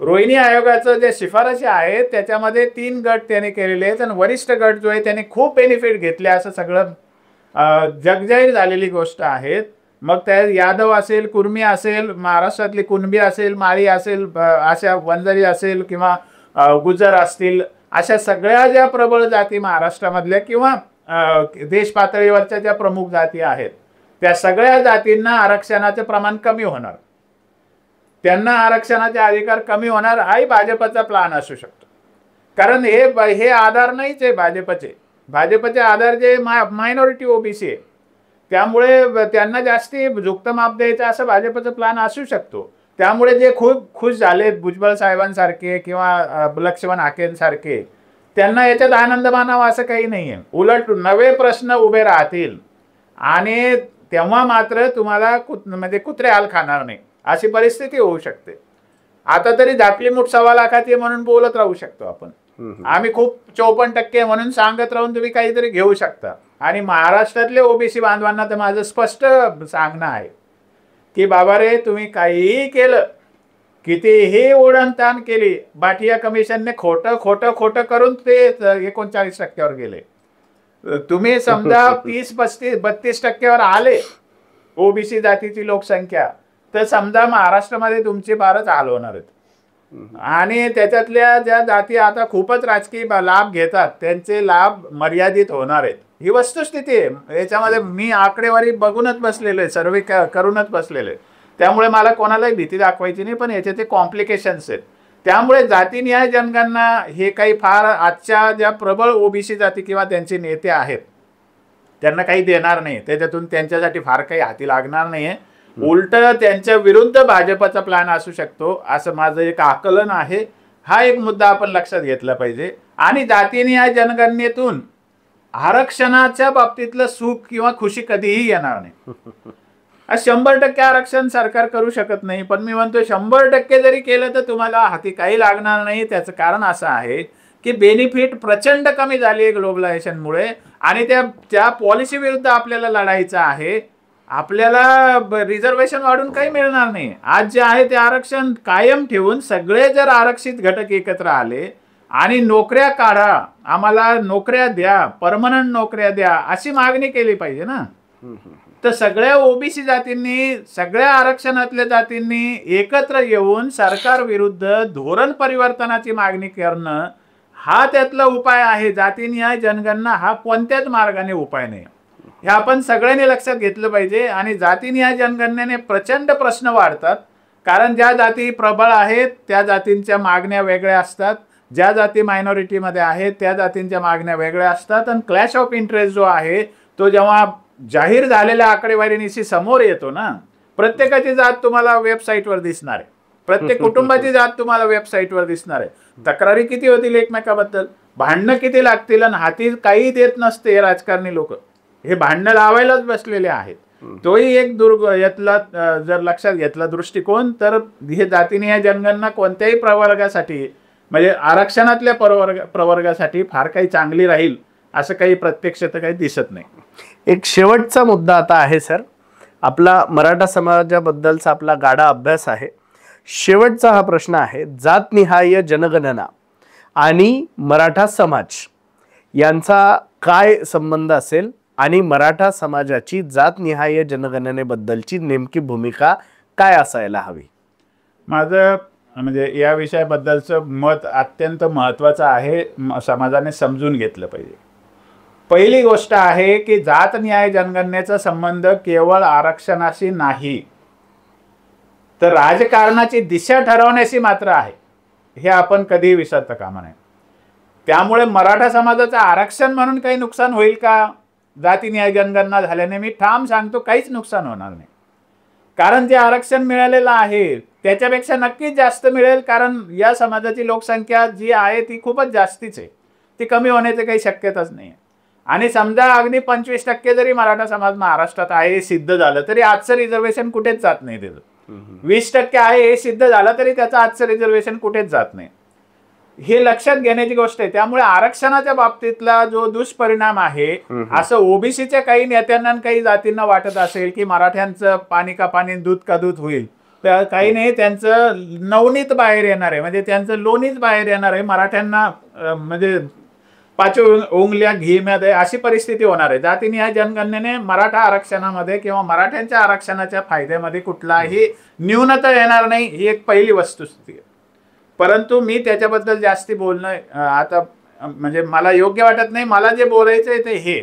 रोहिणी आयोगाचं जे शिफारशी आहेत त्याच्यामध्ये 3 गट त्याने केलेले आहेत, आणि वरिष्ठ गट जो आहे त्याने खूप बेनिफिट घेतले, असं सगळं जगजाहीर झालेली गोष्ट आहे. मग त्या यादव असेल, कुर्मी असेल, महाराष्ट्रातली कुणबी असेल, माळी असेल, अशा वंजारी असेल, किंवा गुजर असतील, अशा सगळ्या ज्या प्रबळ जाती महाराष्ट्रामधल्या किंवा देश पातळीवरच्या ज्या प्रमुख जाती आहेत, त्या सगळ्या जातींना आरक्षणाचे प्रमाण कमी होणार, त्यांना आरक्षणाचे अधिकार कमी होणार, हाही भाजपचा प्लान असू शकतो. कारण हे आधार नाहीच आहे भाजपचे आधार जे मायनॉरिटी ओबीसी आहे, त्यामुळे त्यांना जास्ती झुकतं माप द्यायचं असं भाजपचं प्लान असू शकतो. त्यामुळे जे खूप खुश झालेत भुजबळ साहेबांसारखे किंवा लक्ष्मण हाकेंसारखे, त्यांना याच्यात आनंद मानावा असं काही नाही आहे. उलट नवे प्रश्न उभे राहतील आणि तेव्हा मात्र तुम्हाला म्हणजे कुत्रे हाल खाणार नाही अशी परिस्थिती होऊ शकते. आता तरी दाखली मूठ 1.25 लाखाची म्हणून बोलत राहू शकतो आपण. आम्ही खूप 54% म्हणून सांगत राहून तुम्ही काहीतरी घेऊ शकता. आणि महाराष्ट्रातले ओबीसी बांधवांना तर माझं स्पष्ट सांगणं आहे की बाबा रे, तुम्ही काहीही केलं, कितीही ओढणताण केली, बाठिया कमिशनने खोटं खोटं खोटं करून ते 39% गेले. तुम्ही समजा 30-32% आले ओबीसी जातीची लोकसंख्या, तर समजा महाराष्ट्रामध्ये तुमची फारच हाल होणार आहेत. आणि त्याच्यातल्या ज्या जाती आता खूपच राजकीय लाभ घेतात त्यांचे लाभ मर्यादित होणार आहेत, ही वस्तुस्थिती आहे. याच्यामध्ये मी आकडेवारी बघूनच बसलेलो आहे, सर्वे करूनच बसलेलो आहे. त्यामुळे मला कोणालाही भीती दाखवायची नाही, पण याचे ते कॉम्प्लिकेशन्स आहेत. त्यामुळे जातीनिहाय जनगणना हे काही फार आजच्या ज्या प्रबळ ओबीसी जाती किंवा त्यांचे नेते आहेत त्यांना काही देणार नाही, त्याच्यातून त्यांच्यासाठी फार काही हाती लागणार नाहीये. उलट त्यांच्या विरुद्ध भाजपचा प्लॅन असू शकतो असं माझं एक आकलन आहे. हा एक मुद्दा आपण लक्षात घेतला पाहिजे. आणि जातीनिहाय जनगणनेतून आरक्षणाच्या बाबतीतलं सुख किंवा खुशी कधीही येणार नाही. 100% आरक्षण सरकार करू शकत नाही, पण मी म्हणतो 100% जरी केलं तर तुम्हाला हाती काही लागणार नाही. त्याचं कारण असं आहे की बेनिफिट प्रचंड कमी झाली आहे ग्लोबलायझेशनमुळे, आणि त्या पॉलिसी विरुद्ध आपल्याला लढायचं आहे. आपल्याला रिझर्वेशन वाढून काही मिळणार नाही. आज जे आहे ते आरक्षण कायम ठेवून सगळे जर आरक्षित घटक एकत्र आले आणि नोकऱ्या काढा, आम्हाला नोकऱ्या द्या, परमनंट नोकऱ्या द्या, अशी मागणी केली पाहिजे ना. तर सगळ्या ओबीसी जातींनी, सगळ्या आरक्षणातल्या जातींनी एकत्र येऊन सरकार विरुद्ध धोरण परिवर्तनाची मागणी करणं हा त्यातला उपाय आहे. जातीनिहाय जनगणना हा कोणत्याच मार्गाने उपाय नाही. हे आपण सगळ्यांनी लक्षात घेतलं पाहिजे. आणि जातीनिहाय जनगणनेने प्रचंड प्रश्न वाढतात, कारण ज्या जाती प्रबळ आहेत त्या जातींच्या मागण्या वेगळ्या असतात, ज्या जाती मायनॉरिटीमध्ये आहेत त्या जातींच्या मागण्या वेगळ्या असतात. आणि क्लॅश ऑफ इंटरेस्ट जो आहे तो जेव्हा जाहीर झालेल्या आकडेवारीनिशी समोर येतो ना, प्रत्येकाची जात तुम्हाला वेबसाईटवर दिसणार आहे, प्रत्येक कुटुंबाची जात तुम्हाला वेबसाईटवर दिसणार आहे. तक्रारी किती होतील एकमेकाबद्दल, भांडणं किती लागतील, आणि हाती काही देत नसते राजकारणी लोक. हे भांडणं लावायलाच बसलेले आहेत. तोही एक यातला जर लक्षात घेतला दृष्टिकोन, तर हे जातीनिहाय जनगणना कोणत्याही प्रवर्गासाठी म्हणजे आरक्षणातल्या प्रवर्गासाठी फार काही चांगली राहील असं काही प्रत्यक्ष तर काही दिसत नाही. एक शेवटचा मुद्दा आता आहे सर, आपला मराठा समाजाबद्दलचा आपला गाढा अभ्यास आहे. शेवटचा हा प्रश्न आहे, जातनिहाय जनगणना आणि मराठा समाज यांचा काय संबंध असेल आणि मराठा समाजाची जातनिहाय जनगणनेबद्दलची नेमकी भूमिका काय असायला हवी? माझं म्हणजे या विषयाबद्दलचं मत अत्यंत महत्त्वाचं आहे, समाजाने समजून घेतलं पाहिजे. पहिली गोष्ट आहे की जातनिहाय जनगणनेचा संबंध केवळ आरक्षणाशी नाही, तर राजकारणाची दिशा ठरवण्याशी मात्र आहे. हे आपण कधीही विसरता कामा नये. त्यामुळे मराठा समाजाचं आरक्षण म्हणून काही नुकसान होईल का जातीनिहाय जनगणना झाल्याने? मी ठाम सांगतो, काहीच नुकसान होणार नाही. कारण जे आरक्षण मिळालेलं आहे त्याच्यापेक्षा नक्कीच जास्त मिळेल, कारण या समाजाची लोकसंख्या जी आहे ती खूपच जास्तीच आहे, ती कमी होण्याची काही शक्यताच नाही. आणि समजा अगदी 25% जरी मराठा समाज महाराष्ट्रात आहे हे सिद्ध झालं तरी आजचं रिझर्वेशन कुठेच जात नाही. त्याचं 20% आहे हे सिद्ध झालं तरी त्याचं आजचं रिझर्वेशन कुठेच जात नाही. हे लक्षात घेण्याची गोष्ट आहे. त्यामुळे आरक्षणाच्या बाबतीतला जो दुष्परिणाम आहे, असं ओबीसीच्या काही नेत्यांना काही जातींना वाटत असेल की मराठ्यांचं पाणी का पाणी दूध का दूध होईल, तर काही नाही, त्यांचं नवनीत बाहेर येणार आहे, म्हणजे त्यांचं लोणीच बाहेर येणार आहे. मराठ्यांना म्हणजे 5 उंगल्या घी मध्ये अशी परिस्थिती होणार आहे. जातीनिहाय जनगणनेने मराठा आरक्षणामध्ये किंवा मराठ्यांच्या आरक्षणाच्या फायद्यामध्ये कुठलाही न्यूनता येणार नाही, ही एक पहिली वस्तुस्थिती आहे. परंतु मी त्याच्याबद्दल जास्ती बोलणं आता म्हणजे मला योग्य वाटत नाही. मला जे बोलायचं आहे ते हे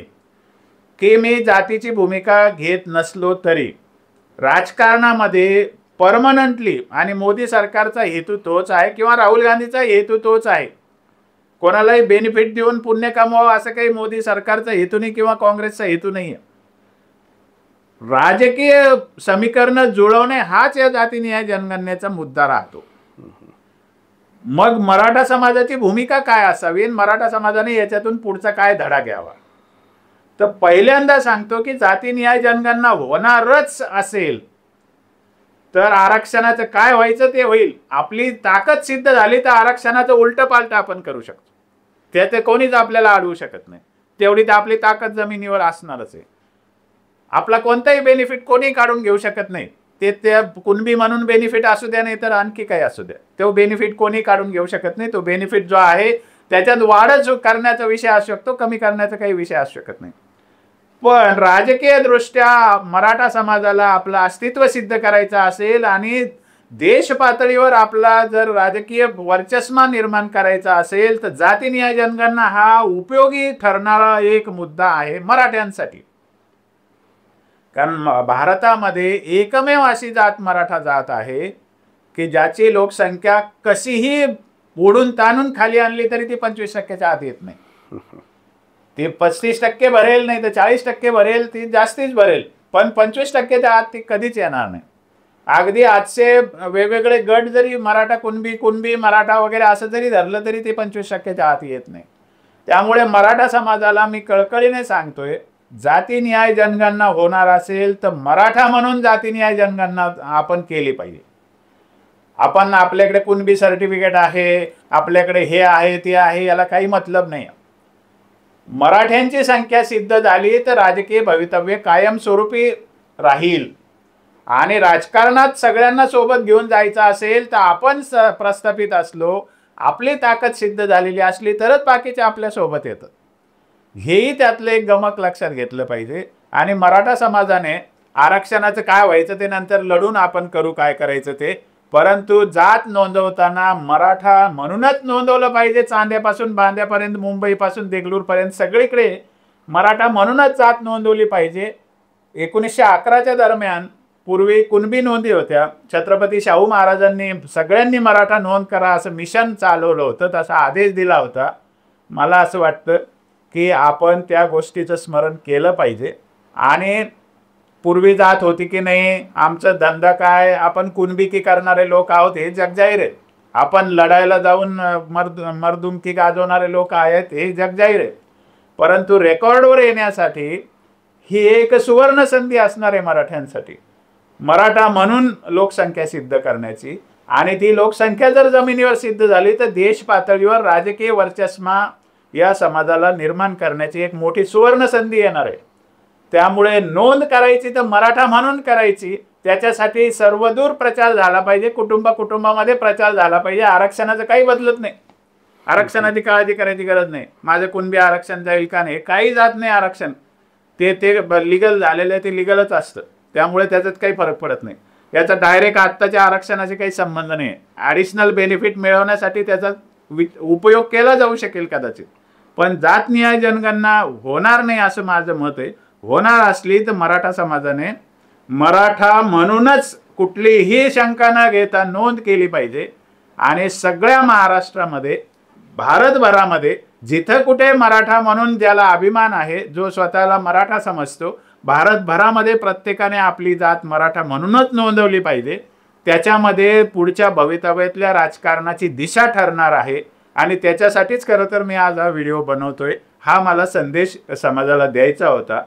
की मी जातीची भूमिका घेत नसलो तरी राजकारणामध्ये परमनंटली, आणि मोदी सरकारचा हेतू तोच आहे किंवा राहुल गांधीचा हेतू तोच आहे, कोणालाही बेनिफिट देऊन पुण्य कमवावं असं काही मोदी सरकारचा हेतू नाही किंवा काँग्रेसचा हेतू नाही आहे. राजकीय समीकरण जुळवणे हाच या जातीनिहाय जनगणनेचा मुद्दा राहतो. मग मराठा समाजाची भूमिका काय असावी, मराठा समाजाने याच्यातून पुढचा काय धडा घ्यावा? तर पहिल्यांदा सांगतो की जातीनिहाय जनगणना होणारच असेल तर आरक्षणाचं काय व्हायचं ते होईल. आपली ताकद सिद्ध झाली तर आरक्षणाचं उलट पालट आपण करू शकतो, त्यात कोणीच आपल्याला अडवू शकत नाही. तेवढी तर आपली ताकद जमिनीवर असणारच आहे. आपला कोणताही बेनिफिट कोणी काढून घेऊ शकत नाही. ते त्या कुणबी म्हणून बेनिफिट असू द्या नाही तर आणखी काही असू द्या, तो बेनिफिट कोणी काढून घेऊ शकत नाही. तो बेनिफिट जो आहे त्याच्यात वाढच करण्याचा विषय असू शकतो, कमी करण्याचा काही विषय असू शकत नाही. पण राजकीय दृष्ट्या मराठा समाजाला आपलं अस्तित्व सिद्ध करायचं असेल आणि देश पातळीवर आपला जर राजकीय वर्चस्व निर्माण करायचा असेल तर जातीनिहाय जनगणना हा उपयोगी ठरणारा एक मुद्दा आहे मराठ्यांसाठी. कारण भारतामध्ये एकमेव अशी जात मराठा जात आहे की ज्याची लोकसंख्या कशीही ओढून ताणून खाली आणली तरी ती 25%च्या आत येत नाही. ती 35% भरेल नाही तर 40% भरेल, ती जास्तीच भरेल, पण 25%च्या आत ती कधीच येणार नाही. अगदी आजचे वेगवेगळे गट जरी मराठा कुणबी मराठा वगैरे असं जरी धरलं तरी ते 25%च्या आत येत नाही. त्यामुळे मराठा समाजाला मी कळकळीने सांगतोय, जातीनिहाय जनगणना होणार असेल तर मराठा म्हणून जातीनिहाय जनगणना आपण केली पाहिजे. आपण आपल्याकडे कुणबी सर्टिफिकेट आहे, आपल्याकडे हे आहे ते आहे, याला काही मतलब नाही. मराठ्यांची संख्या सिद्ध झाली तर राजकीय भवितव्य कायमस्वरूपी राहील. आणि राजकारणात सगळ्यांना सोबत घेऊन जायचं असेल तर आपण प्रस्थापित असलो, आपली ताकद सिद्ध झालेली असली तरच बाकीचे आपल्या सोबत येतात. हेही त्यातलं एक गमक लक्षात घेतलं पाहिजे. आणि मराठा समाजाने आरक्षणाचं काय व्हायचं ते नंतर लढून आपण करू काय करायचं ते, परंतु जात नोंदवताना मराठा म्हणूनच नोंदवलं पाहिजे. चांद्यापासून बांद्यापर्यंत, मुंबईपासून देगलूरपर्यंत सगळीकडे मराठा म्हणूनच जात नोंदवली पाहिजे. 1911च्या दरम्यान पूर्वी कुणबी नोंदी होत्या. छत्रपती शाहू महाराजांनी सगळ्यांनी मराठा नोंद करा असं मिशन चालवलं होतं, तसा आदेश दिला होता. मला असं वाटतं की आपण त्या गोष्टीचं स्मरण केलं पाहिजे. आणि पूर्वी जात होती की नाही, आमचा धंदा काय, आपण कुणबिकी करणारे लोक आहोत हे जगजाहीर आहे. आपण लढायला जाऊन मर्दुमकी गाजवणारे लोक आहेत हे जगजाहीर आहे. परंतु रेकॉर्डवर येण्यासाठी ही एक सुवर्ण संधी असणार आहे मराठ्यांसाठी, मराठा म्हणून लोकसंख्या सिद्ध करण्याची. आणि ती लोकसंख्या जर जमिनीवर सिद्ध झाली तर देश पातळीवर राजकीय वर्चस्व या समाजाला निर्माण करण्याची एक मोठी सुवर्ण संधी येणार आहे. त्यामुळे नोंद करायची तर मराठा म्हणून करायची. त्याच्यासाठी सर्वदूर प्रचार झाला पाहिजे, कुटुंबामध्ये प्रचार झाला पाहिजे. आरक्षणाचं काही बदलत नाही, आरक्षणाची काळजी करायची गरज नाही. माझं कुणबी आरक्षण जाईल का नाही, काही जात नाही आरक्षण. ते लिगल झालेलं आहे, ते लिगलच असतं. त्यामुळे त्याच्यात काही फरक पडत नाही. याचा डायरेक्ट आत्ताच्या आरक्षणाशी काही संबंध नाही. ॲडिशनल बेनिफिट मिळवण्यासाठी त्याचा उपयोग केला जाऊ शकेल कदाचित, पण जातनिहाय जनगणना होणार नाही असं माझं मत आहे. होणार असली तर मराठा समाजाने मराठा म्हणूनच कुठलीही शंका न घेता नोंद केली पाहिजे. आणि सगळ्या महाराष्ट्रामध्ये, भारतभरामध्ये जिथं कुठे मराठा म्हणून ज्याला अभिमान आहे, जो स्वतःला मराठा समजतो, भारतभरामध्ये प्रत्येकाने आपली जात मराठा म्हणूनच नोंदवली पाहिजे. त्याच्यामध्ये पुढच्या भवितव्यातल्या राजकारणाची दिशा ठरणार आहे. आणि त्याच्यासाठीच खरं तर मी आज हा व्हिडिओ बनवतोय. हा मला संदेश समाजाला द्यायचा होता.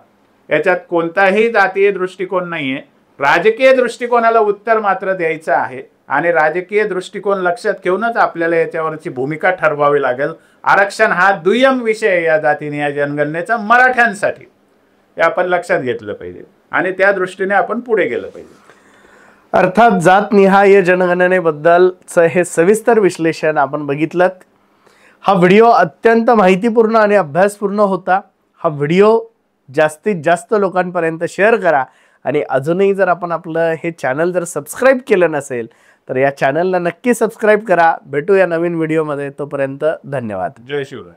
याच्यात कोणताही जातीय दृष्टिकोन नाही आहे, राजकीय दृष्टिकोनाला उत्तर मात्र द्यायचं आहे. आणि राजकीय दृष्टिकोन लक्षात घेऊनच आपल्याला याच्यावरची भूमिका ठरवावी लागेल. आरक्षण हा दुय्यम विषय आहे या जातीनिहाय जनगणनेचा मराठ्यांसाठी, हे आपण लक्षात घेतलं पाहिजे आणि त्या दृष्टीने आपण पुढे गेलं पाहिजे. अर्थात जातनिहाय जनगणनेबद्दलचं हे सविस्तर विश्लेषण आपण बघितलं. हा व्हिडिओ अत्यंत माहितीपूर्ण आणि अभ्यासपूर्ण होता. हा व्हिडिओ जास्तीत जास्त लोकांपर्यंत शेअर करा. आणि अजूनही जर आपण आपलं हे चॅनल जर सबस्क्राईब केलं नसेल तर या चॅनलला नक्की सबस्क्राईब करा. भेटूया नवीन व्हिडिओमध्ये. तोपर्यंत धन्यवाद. जय शिवराय.